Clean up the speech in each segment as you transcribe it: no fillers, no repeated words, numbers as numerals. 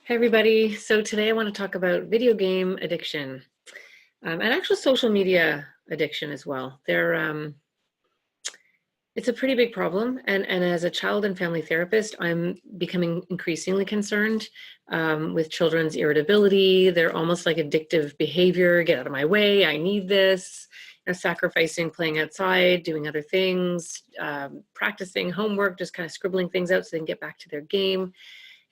Hey everybody. So today I want to talk about video game addiction and actual social media addiction as well. It's a pretty big problem. And as a child and family therapist, I'm becoming increasingly concerned with children's irritability. They're almost like addictive behavior. Get out of my way. I need this. Sacrificing playing outside, doing other things, practicing homework, just kind of scribbling things out so they can get back to their game,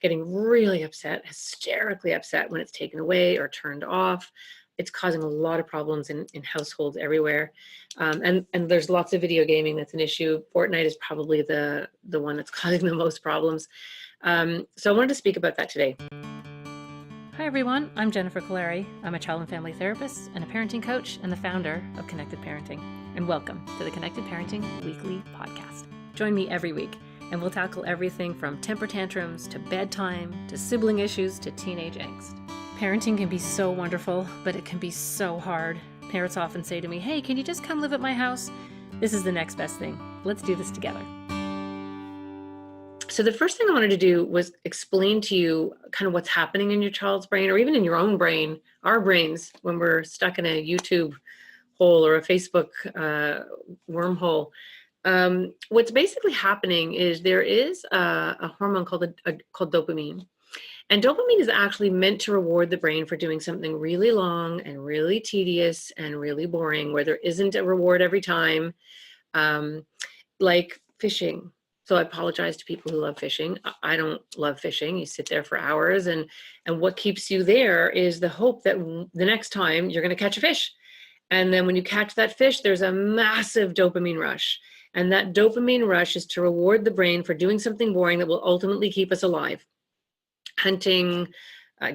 getting really upset, hysterically upset when it's taken away or turned off. It's causing a lot of problems in households everywhere. And there's lots of video gaming that's an issue. Fortnite is probably the one that's causing the most problems. So I wanted to speak about that today. Hi everyone, I'm Jennifer Colari. I'm a child and family therapist and a parenting coach and the founder of Connected Parenting. And welcome to the Connected Parenting Weekly Podcast. Join me every week and we'll tackle everything from temper tantrums to bedtime to sibling issues to teenage angst. Parenting can be so wonderful, but it can be so hard. Parents often say to me, hey, can you just come live at my house? This is the next best thing. Let's do this together. So the first thing I wanted to do was explain to you kind of what's happening in your child's brain, or even in your own brain, our brains, when we're stuck in a YouTube hole or a Facebook wormhole. What's basically happening is there is a hormone called dopamine. And dopamine is actually meant to reward the brain for doing something really long and really tedious and really boring, where there isn't a reward every time, like fishing. So I apologize to people who love fishing. I don't love fishing. You sit there for hours, and what keeps you there is the hope that the next time you're going to catch a fish. And then when you catch that fish, there's a massive dopamine rush. And that dopamine rush is to reward the brain for doing something boring that will ultimately keep us alive. Hunting,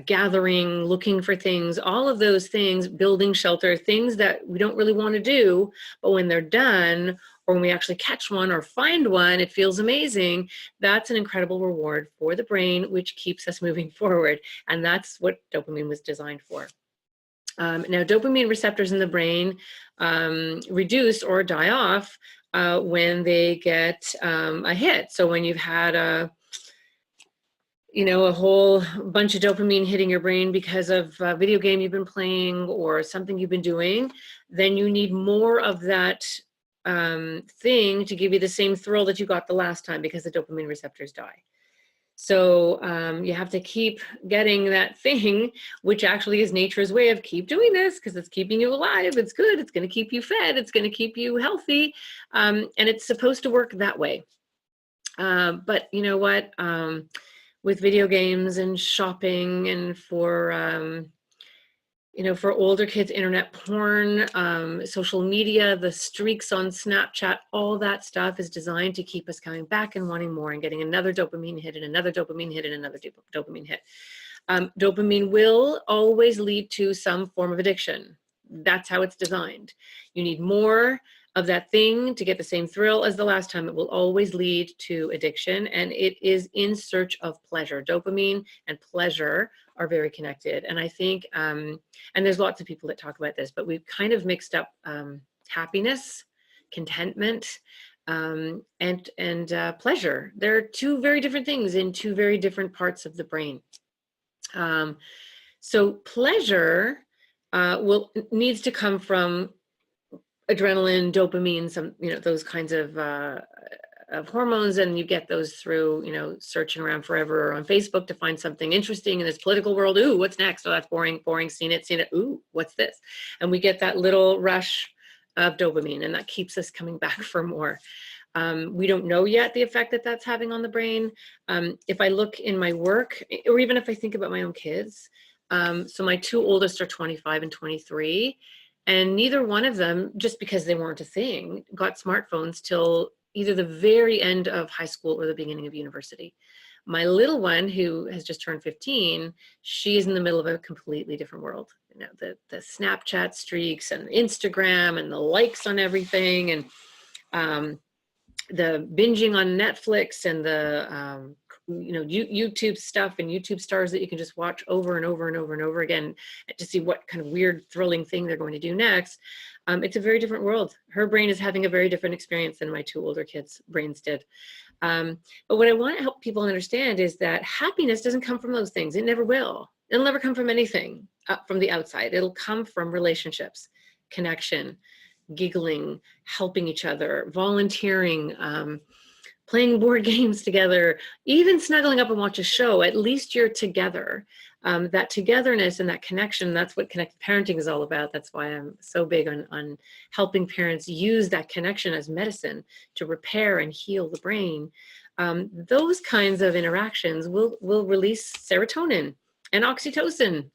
gathering, looking for things, all of those things, building shelter, things that we don't really want to do, but when they're done, or when we actually catch one or find one, it feels amazing. That's an incredible reward for the brain, which keeps us moving forward. And that's what dopamine was designed for. Now, dopamine receptors in the brain reduce or die off when they get a hit. So when you've had a whole bunch of dopamine hitting your brain because of a video game you've been playing or something you've been doing, then you need more of that thing to give you the same thrill that you got the last time, because the dopamine receptors die. So you have to keep getting that thing, which actually is nature's way of keep doing this because it's keeping you alive. It's good. It's going to keep you fed. It's going to keep you healthy. And it's supposed to work that way. But you know what? With video games and shopping and for older kids, internet porn, social media, the streaks on Snapchat, all that stuff is designed to keep us coming back and wanting more and getting another dopamine hit and another dopamine hit and another dopamine hit. Dopamine will always lead to some form of addiction. That's how it's designed. You need more of that thing to get the same thrill as the last time. It will always lead to addiction, and it is in search of pleasure. Dopamine and pleasure are very connected. And I think, and there's lots of people that talk about this, but we've kind of mixed up happiness, contentment, and pleasure. They're two very different things in two very different parts of the brain. So pleasure needs to come from adrenaline, dopamine, those kinds of hormones, and you get those through, searching around forever on Facebook to find something interesting in this political world. Ooh, what's next? Oh, that's boring, seen it. Ooh, what's this? And we get that little rush of dopamine, and that keeps us coming back for more. We don't know yet the effect that that's having on the brain. If I look in my work, or even if I think about my own kids, so my two oldest are 25 and 23, and neither one of them, just because they weren't a thing, got smartphones till either the very end of high school or the beginning of university. My little one, who has just turned 15, she's in the middle of a completely different world. The Snapchat streaks and Instagram and the likes on everything, and the binging on Netflix and the YouTube stuff and YouTube stars that you can just watch over and over and over and over again to see what kind of weird, thrilling thing they're going to do next. It's a very different world. Her brain is having a very different experience than my two older kids' brains did. But what I want to help people understand is that happiness doesn't come from those things. It never will. It'll never come from anything from the outside. It'll come from relationships, connection, giggling, helping each other, volunteering, playing board games together, even snuggling up and watch a show. At least you're together. That togetherness and that connection, that's what connected parenting is all about. That's why I'm so big on helping parents use that connection as medicine to repair and heal the brain. Those kinds of interactions will release serotonin and oxytocin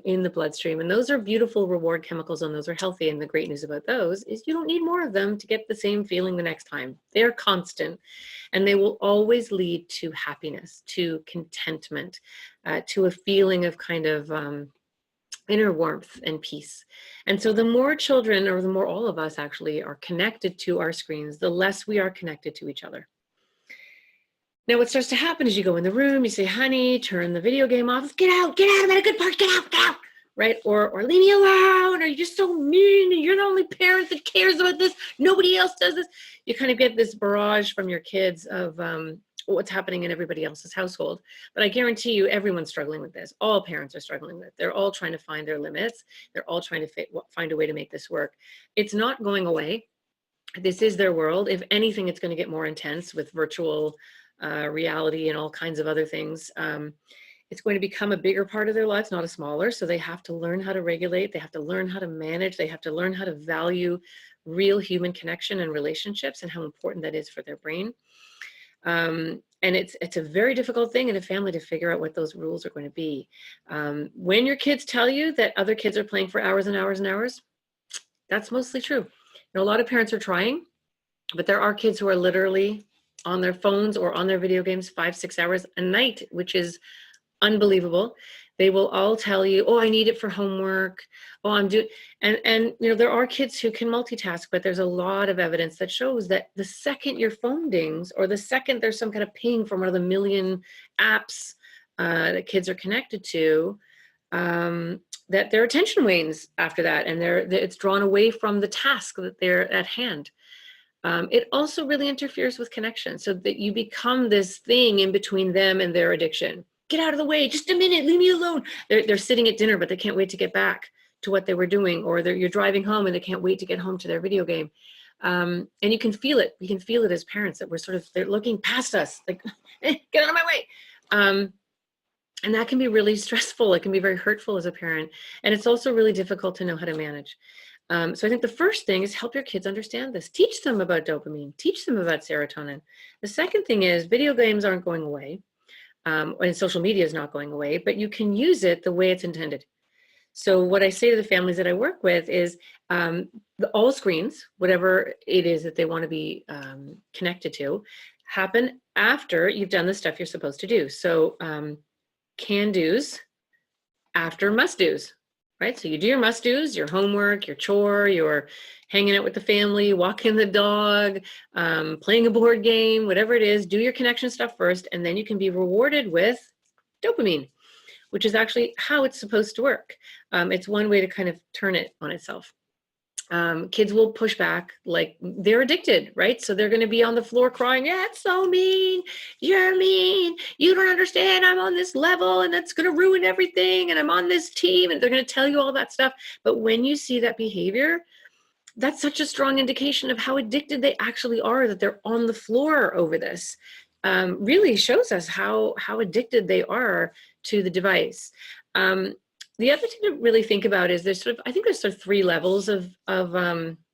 in the bloodstream. And those are beautiful reward chemicals, and those are healthy. And the great news about those is you don't need more of them to get the same feeling the next time. They're constant, and they will always lead to happiness, to contentment, to a feeling of kind of inner warmth and peace. And so the more children, or the more all of us actually, are connected to our screens, the less we are connected to each other. Now, what starts to happen is you go in the room, you say, honey, turn the video game off, get out, I'm at a good part, get out, right? Or leave me alone, or you're just so mean, and you're the only parent that cares about this, nobody else does this. You kind of get this barrage from your kids of what's happening in everybody else's household. But I guarantee you, everyone's struggling with this. All parents are struggling with it. They're all trying to find their limits. They're all trying to find a way to make this work. It's not going away. This is their world. If anything, it's going to get more intense with virtual reality and all kinds of other things. It's going to become a bigger part of their lives, not a smaller. So they have to learn how to regulate. They have to learn how to manage. They have to learn how to value real human connection and relationships and how important that is for their brain. And it's a very difficult thing in a family to figure out what those rules are going to be. When your kids tell you that other kids are playing for hours and hours and hours, that's mostly true. A lot of parents are trying, but there are kids who are literally on their phones or on their video games 5-6 hours a night, which is unbelievable. They will all tell you, oh, I need it for homework. Oh, I'm doing, and there are kids who can multitask, but there's a lot of evidence that shows that the second your phone dings, or the second there's some kind of ping from one of the million apps that kids are connected to, that their attention wanes after that, and it's drawn away from the task that they're at hand. It also really interferes with connection, so that you become this thing in between them and their addiction. Get out of the way, just a minute, leave me alone. They're sitting at dinner, but they can't wait to get back to what they were doing, or you're driving home and they can't wait to get home to their video game. And you can feel it. We can feel it as parents that they're looking past us, like, get out of my way. And that can be really stressful. It can be very hurtful as a parent. And it's also really difficult to know how to manage. So I think the first thing is help your kids understand this. Teach them about dopamine. Teach them about serotonin. The second thing is video games aren't going away, and social media is not going away, but you can use it the way it's intended. So what I say to the families that I work with is all screens, whatever it is that they want to be connected to, happen after you've done the stuff you're supposed to do. So can-dos after must-dos. Right? So you do your must-dos, your homework, your chore, your hanging out with the family, walking the dog, playing a board game, whatever it is, do your connection stuff first, and then you can be rewarded with dopamine, which is actually how it's supposed to work. It's one way to kind of turn it on itself. Kids will push back, like they're addicted, right? So they're going to be on the floor crying, yeah, it's so mean, you're mean, you don't understand, I'm on this level and that's going to ruin everything, and I'm on this team, and they're going to tell you all that stuff. But when you see that behavior, that's such a strong indication of how addicted they actually are, that they're on the floor over this. Really shows us how addicted they are to the device. The other thing to really think about is I think there's sort of 3 levels of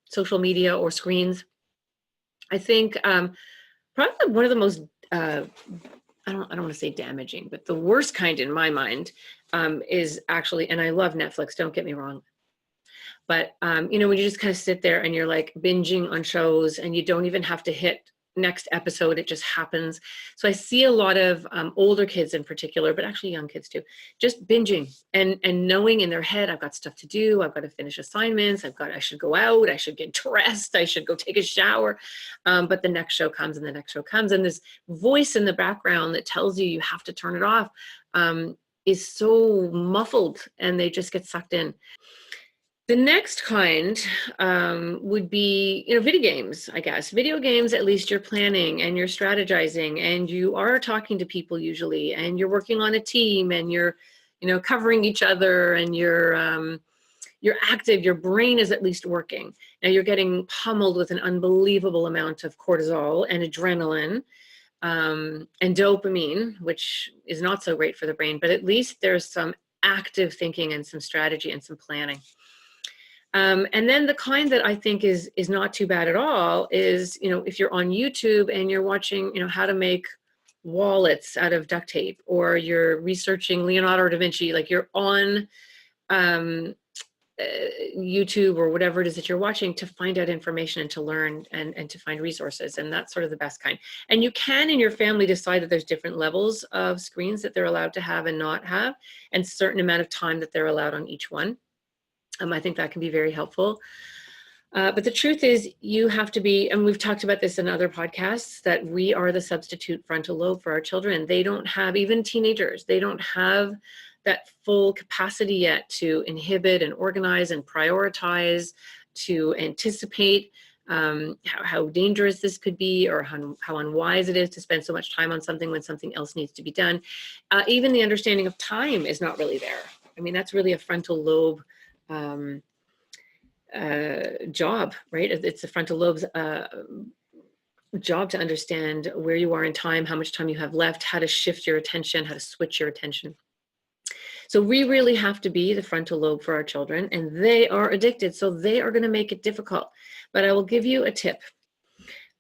social media or screens. I think probably one of the most, I don't want to say damaging, but the worst kind in my mind is actually, and I love Netflix, don't get me wrong, but when you just kind of sit there and you're like binging on shows and you don't even have to hit next episode, it just happens. So I see a lot of older kids in particular, but actually young kids too, just binging and knowing in their head, I've got stuff to do, I've got to finish assignments, I should go out, I should get dressed, I should go take a shower, but the next show comes and the next show comes, and this voice in the background that tells you have to turn it off is so muffled, and they just get sucked in. The next kind would be, video games, I guess. Video games, at least you're planning and you're strategizing and you are talking to people usually, and you're working on a team and you're, covering each other, and you're active, your brain is at least working. Now you're getting pummeled with an unbelievable amount of cortisol and adrenaline, and dopamine, which is not so great for the brain, but at least there's some active thinking and some strategy and some planning. And then the kind that I think is not too bad at all is, if you're on YouTube and you're watching, how to make wallets out of duct tape, or you're researching Leonardo da Vinci, like you're on um, YouTube or whatever it is that you're watching to find out information and to learn and to find resources. And that's sort of the best kind. And you can, in your family, decide that there's different levels of screens that they're allowed to have and not have, and certain amount of time that they're allowed on each one. I think that can be very helpful. But the truth is, you have to be, and we've talked about this in other podcasts, that we are the substitute frontal lobe for our children. They don't have, even teenagers, they don't have that full capacity yet to inhibit and organize and prioritize, to anticipate how dangerous this could be, or how unwise it is to spend so much time on something when something else needs to be done. Even the understanding of time is not really there. I mean, that's really a frontal lobe job, right? It's the frontal lobe's job to understand where you are in time, how much time you have left, how to shift your attention, how to switch your attention. So we really have to be the frontal lobe for our children, and they are addicted, so they are going to make it difficult. But I will give you a tip.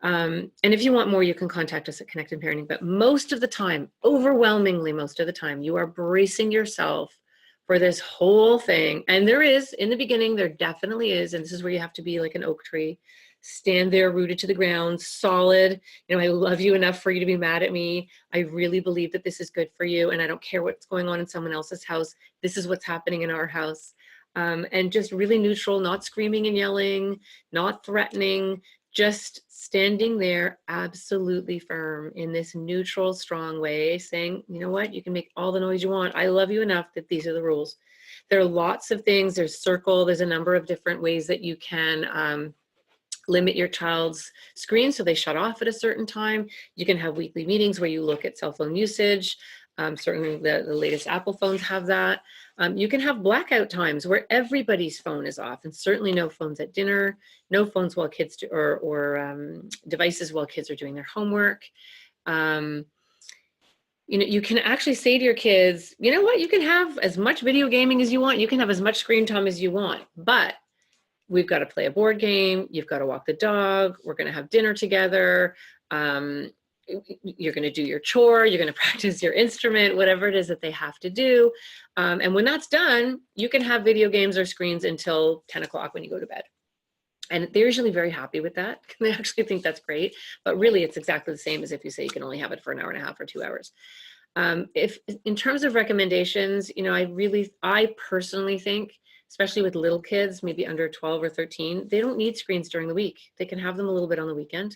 And if you want more, you can contact us at Connected Parenting. But most of the time, overwhelmingly most of the time, you are bracing yourself for this whole thing. And there is, in the beginning, there definitely is, and this is where you have to be like an oak tree. Stand there rooted to the ground, solid. I love you enough for you to be mad at me. I really believe that this is good for you, and I don't care what's going on in someone else's house. This is what's happening in our house. And just really neutral, not screaming and yelling, not threatening, just standing there absolutely firm in this neutral, strong way, saying, you know what, you can make all the noise you want. I love you enough that these are the rules. There are lots of things. There's circle. There's a number of different ways that you can limit your child's screen so they shut off at a certain time. You can have weekly meetings where you look at cell phone usage. Certainly the latest Apple phones have that. You can have blackout times where everybody's phone is off, and certainly no phones at dinner, no phones while kids or devices while kids are doing their homework. You can actually say to your kids, you know what, you can have as much video gaming as you want. You can have as much screen time as you want, but we've got to play a board game. You've got to walk the dog. We're going to have dinner together. You're going to do your chore. You're going to practice your instrument, whatever it is that they have to do. And when that's done, you can have video games or screens until 10 o'clock when you go to bed. And they're usually very happy with that. They actually think that's great. But really, it's exactly the same as if you say you can only have it for an hour and a half or 2 hours. If in terms of recommendations, I personally think, especially with little kids, maybe under 12 or 13, they don't need screens during the week. They can have them a little bit on the weekend.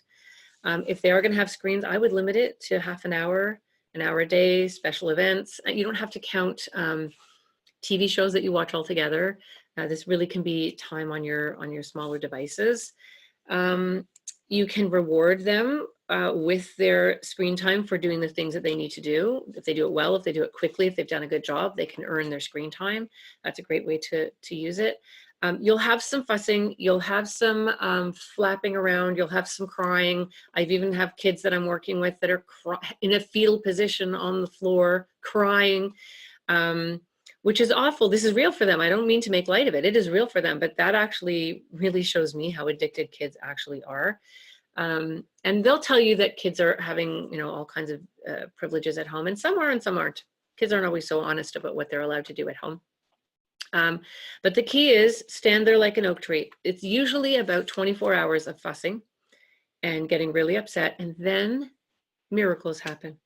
If they are going to have screens, I would limit it to half an hour a day, special events. You don't have to count TV shows that you watch altogether. This really can be time on your smaller devices. You can reward them with their screen time for doing the things that they need to do. If they do it well, if they do it quickly, if they've done a good job, they can earn their screen time. That's a great way to use it. You'll have some fussing, you'll have some flapping around, you'll have some crying. I've even have kids that I'm working with that are in a fetal position on the floor, crying, which is awful. This is real for them. I don't mean to make light of it. It is real for them, but that actually really shows me how addicted kids actually are. And they'll tell you that kids are having, all kinds of privileges at home, and some are and some aren't. Kids aren't always so honest about what they're allowed to do at home. But the key is stand there like an oak tree. It's usually about 24 hours of fussing and getting really upset, and then miracles happen.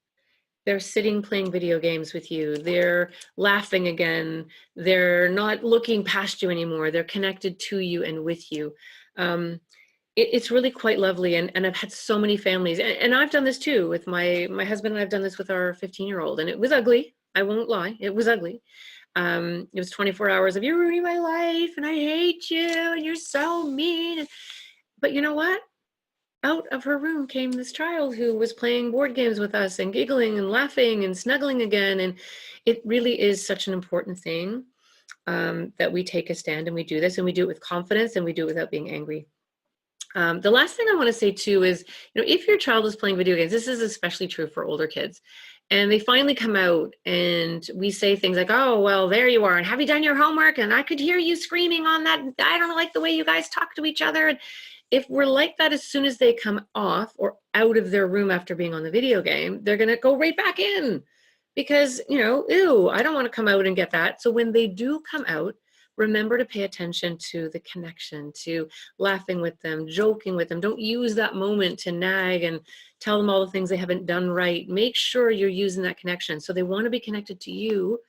They're sitting playing video games with you. They're laughing again. They're not looking past you anymore. They're connected to you and with you. It's really quite lovely. And I've had so many families, and I've done this too with my husband, and I've done this with our 15-year-old, and it was ugly. I won't lie. It was ugly. It was 24 hours of you're ruining my life and I hate you and you're so mean. But you know what? Out of her room came this child who was playing board games with us and giggling and laughing and snuggling again. And it really is such an important thing, that we take a stand and we do this, and we do it with confidence, and we do it without being angry. The last thing I want to say too is, if your child is playing video games, this is especially true for older kids, and they finally come out and we say things like, oh, well, there you are. And have you done your homework? And I could hear you screaming on that. I don't like the way you guys talk to each other. And if we're like that, as soon as they come off or out of their room after being on the video game, they're going to go right back in because, ew, I don't want to come out and get that. So when they do come out, remember to pay attention to the connection, to laughing with them, joking with them. Don't use that moment to nag and tell them all the things they haven't done right. Make sure you're using that connection. So they want to be connected to you,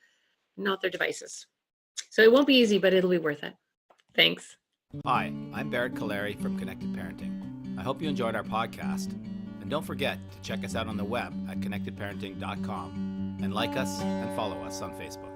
not their devices. So it won't be easy, but it'll be worth it. Thanks. Hi, I'm Barrett Kaleri from Connected Parenting. I hope you enjoyed our podcast. And don't forget to check us out on the web at connectedparenting.com and like us and follow us on Facebook.